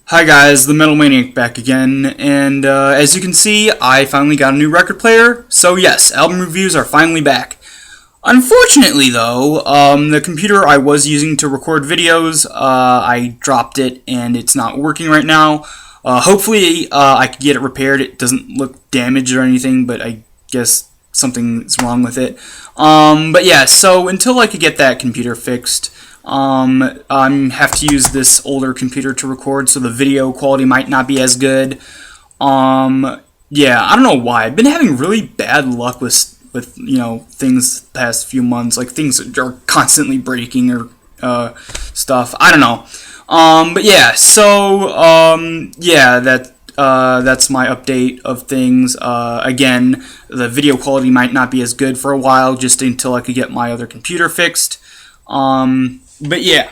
Hi guys, the Metal Maniac back again, and as you can see, I finally got a new record player, so yes, album reviews are finally back. Unfortunately though, the computer I was using to record videos, I dropped it and it's not working right now. Hopefully I could get it repaired. It doesn't look damaged or anything, but I guess something's wrong with it. But yeah, so until I could get that computer fixed, I have to use this older computer to record, so the video quality might not be as good. Yeah, I don't know why. I've been having really bad luck with things the past few months. Like, things are constantly breaking or stuff. I don't know. But yeah, so yeah, that's my update of things. Again, the video quality might not be as good for a while, just until I could get my other computer fixed. But yeah,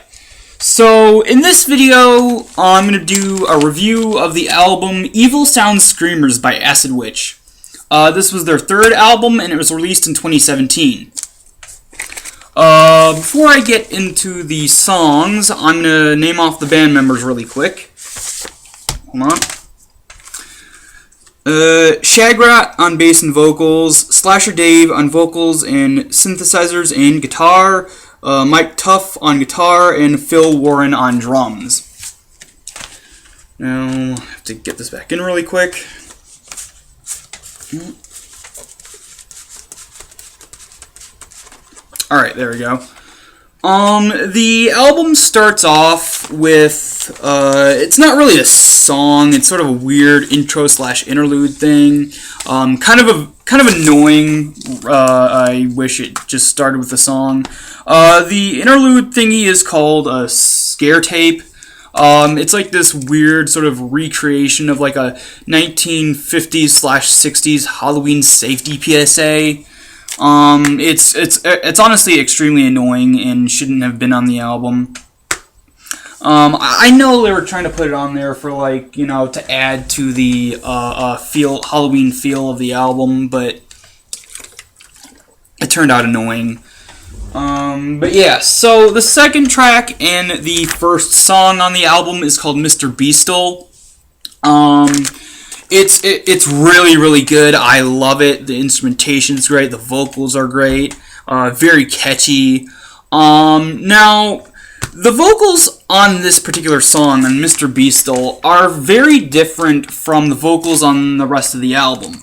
so in this video, I'm going to do a review of the album Evil Sound Screamers by Acid Witch. This was their third album, and it was released in 2017. Before I get into the songs, I'm going to name off the band members really quick. Hold on. Shagrat on bass and vocals, Slasher Dave on vocals and synthesizers and guitar, Mike Tuff on guitar, and Phil Warren on drums. Now, I have to get this back in really quick. Alright, there we go. The album starts off with, it's not really a song, it's sort of a weird intro/interlude thing. Kind of annoying. I wish it just started with a song. The interlude thingy is called a scare tape. It's like this weird sort of recreation of like a 1950s/60s Halloween safety PSA. It's honestly extremely annoying and shouldn't have been on the album. I know they were trying to put it on there for, like, to add to the Halloween feel of the album, but it turned out annoying. But yeah, so the second track and the first song on the album is called Mr. Beastol. It's really, really good. I love it. The instrumentation's great. The vocals are great. Very catchy. Now, the vocals on this particular song, on Mr. Beastol, are very different from the vocals on the rest of the album.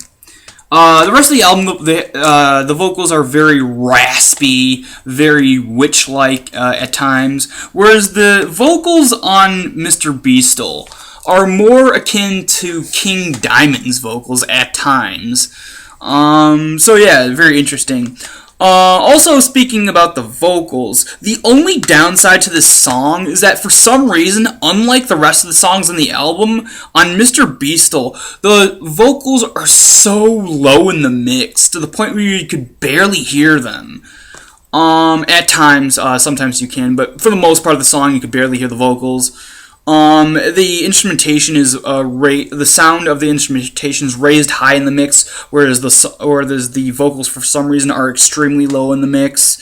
The rest of the album, the vocals are very raspy, very witch-like at times, whereas the vocals on Mr. Beastol are more akin to King Diamond's vocals at times. So yeah, very interesting. Also, speaking about the vocals, the only downside to this song is that for some reason, unlike the rest of the songs on the album, on Mr. Beastol, the vocals are so low in the mix to the point where you could barely hear them. At times, sometimes you can, but for the most part of the song, you could barely hear the vocals. The instrumentation is the sound of the instrumentation is raised high in the mix, whereas the vocals for some reason are extremely low in the mix.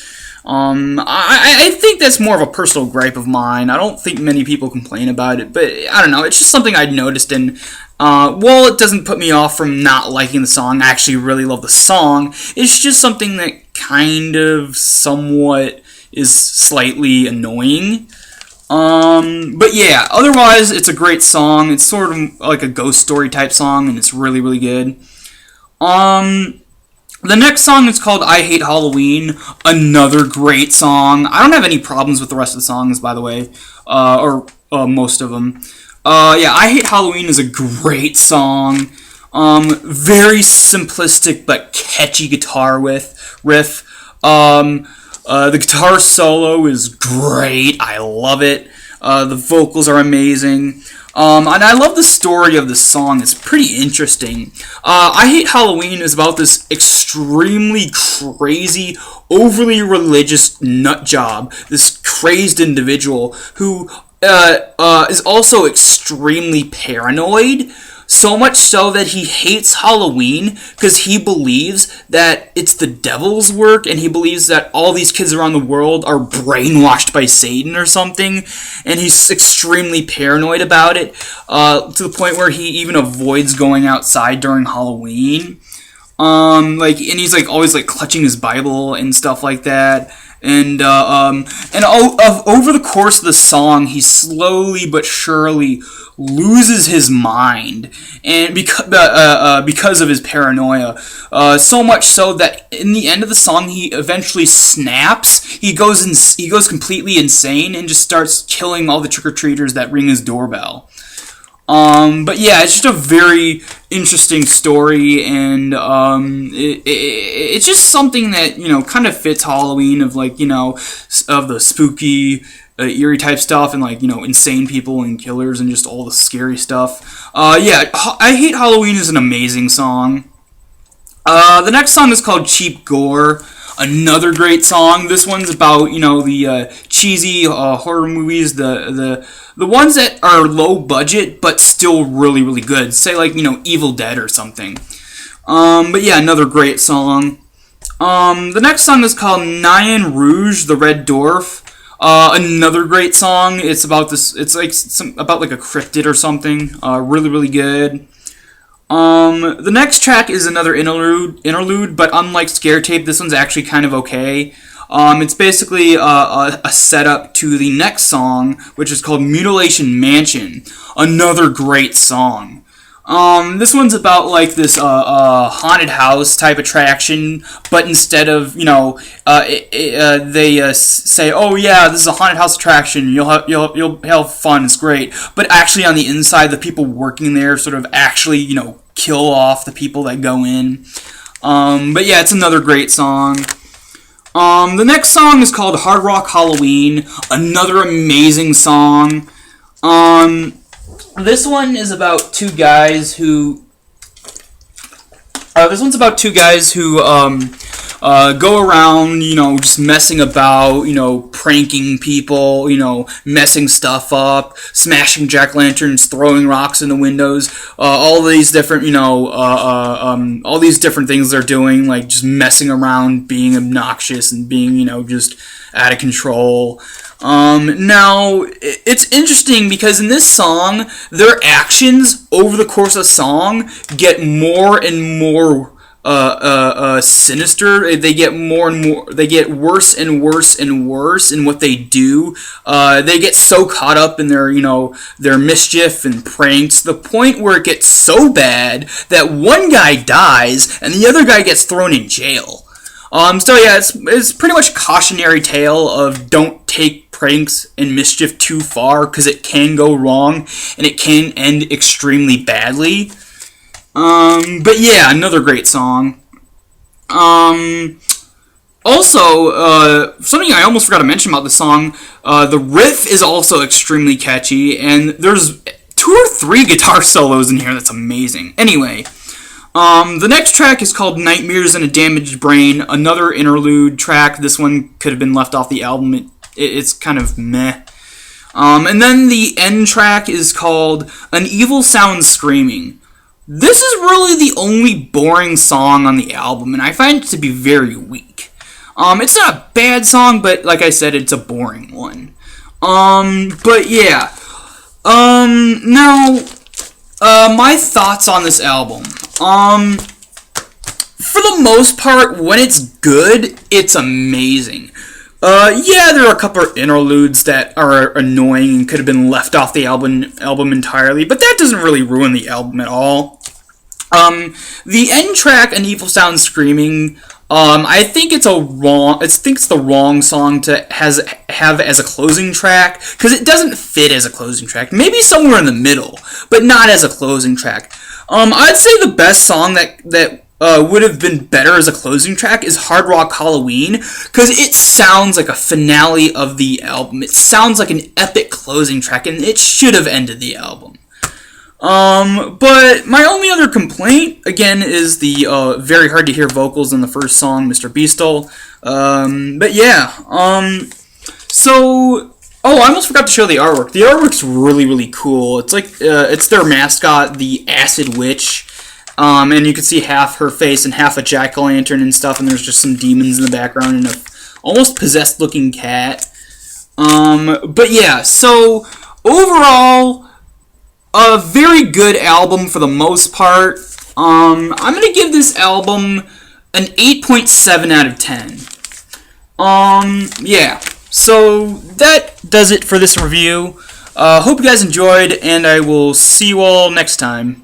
I think that's more of a personal gripe of mine. I don't think many people complain about it, but I don't know. It's just something I'd noticed, and while it doesn't put me off from not liking the song, I actually really love the song. It's just something that kind of somewhat is slightly annoying. But yeah, otherwise, it's a great song. It's sort of like a ghost story type song, and it's really, really good. The next song is called I Hate Halloween, another great song. I don't have any problems with the rest of the songs, by the way, or most of them. Yeah, I Hate Halloween is a great song. Very simplistic but catchy guitar riff. The guitar solo is great. I love it. The vocals are amazing. And I love the story of the song. It's pretty interesting. I Hate Halloween is about this extremely crazy, overly religious nutjob. This crazed individual who is also extremely paranoid. So much so that he hates Halloween because he believes that it's the devil's work, and he believes that all these kids around the world are brainwashed by Satan or something, and he's extremely paranoid about it, to the point where he even avoids going outside during Halloween. And he's always clutching his Bible and stuff like that. And over the course of the song, he slowly but surely loses his mind, and because of his paranoia, so much so that in the end of the song, he eventually snaps. He goes completely insane and just starts killing all the trick-or-treaters that ring his doorbell. But yeah, it's just a very interesting story, and it's just something that, kind of fits Halloween, of of the spooky, eerie type stuff, and insane people and killers and just all the scary stuff. Yeah, I Hate Halloween is an amazing song. The next song is called Cheap Gore. Another great song. This one's about, the cheesy horror movies, the ones that are low budget but still really, really good. Say Evil Dead or something. But yeah, another great song. The next song is called Nian, Rouge, the Red Dwarf. Another great song. It's about this. It's about a cryptid or something. Really, really good. The next track is another interlude, but unlike Scare Tape, this one's actually kind of okay. It's basically a setup to the next song, which is called Mutilation Mansion. Another great song. This one's about this haunted house type attraction, but instead of they say, oh yeah, this is a haunted house attraction, you'll have fun, it's great, but actually on the inside, the people working there sort of actually kill off the people that go in. But yeah, it's another great song. The next song is called Hard Rock Halloween. Another amazing song. This one is about two guys who. This one's about two guys who go around, just messing about, pranking people, messing stuff up, smashing jack-o'-lanterns, throwing rocks in the windows, all these different, all these different things they're doing, just messing around, being obnoxious, and being, just out of control. Now, it's interesting because in this song, their actions over the course of the song get more and more sinister. They get more and more. They get worse and worse and worse in what they do. They get so caught up in their mischief and pranks, to the point where it gets so bad that one guy dies and the other guy gets thrown in jail. So yeah, it's pretty much a cautionary tale of don't take pranks and mischief too far, because it can go wrong and it can end extremely badly. But yeah, another great song. Also, something I almost forgot to mention about this song, the riff is also extremely catchy, and there's 2 or 3 guitar solos in here that's amazing. Anyway, the next track is called Nightmares in a Damaged Brain, another interlude track. This one could have been left off the album. It's kind of meh. And then the end track is called An Evil Sound Screaming. This is really the only boring song on the album, and I find it to be very weak. It's not a bad song, but like I said, it's a boring one. But yeah. Now, my thoughts on this album. For the most part, when it's good, it's amazing. Yeah, there are a couple of interludes that are annoying and could have been left off the album entirely, but that doesn't really ruin the album at all. The end track, An Evil Sound Screaming, I think it's the wrong song to have as a closing track, because it doesn't fit as a closing track. Maybe somewhere in the middle, but not as a closing track. I'd say the best song that would have been better as a closing track is Hard Rock Halloween, because it sounds like a finale of the album. It sounds like an epic closing track, and it should have ended the album. But my only other complaint, again, is the very hard to hear vocals in the first song, Mr. Beastol. But yeah, so Oh, I almost forgot to show the artwork. The artwork's really, really cool. It's like it's their mascot, the Acid Witch, and you can see half her face and half a jack-o'-lantern and stuff. And there's just some demons in the background and a almost possessed-looking cat. But yeah, so overall, a very good album for the most part. I'm gonna give this album an 8.7 out of 10. Yeah. So that does it for this review. Hope you guys enjoyed, and I will see you all next time.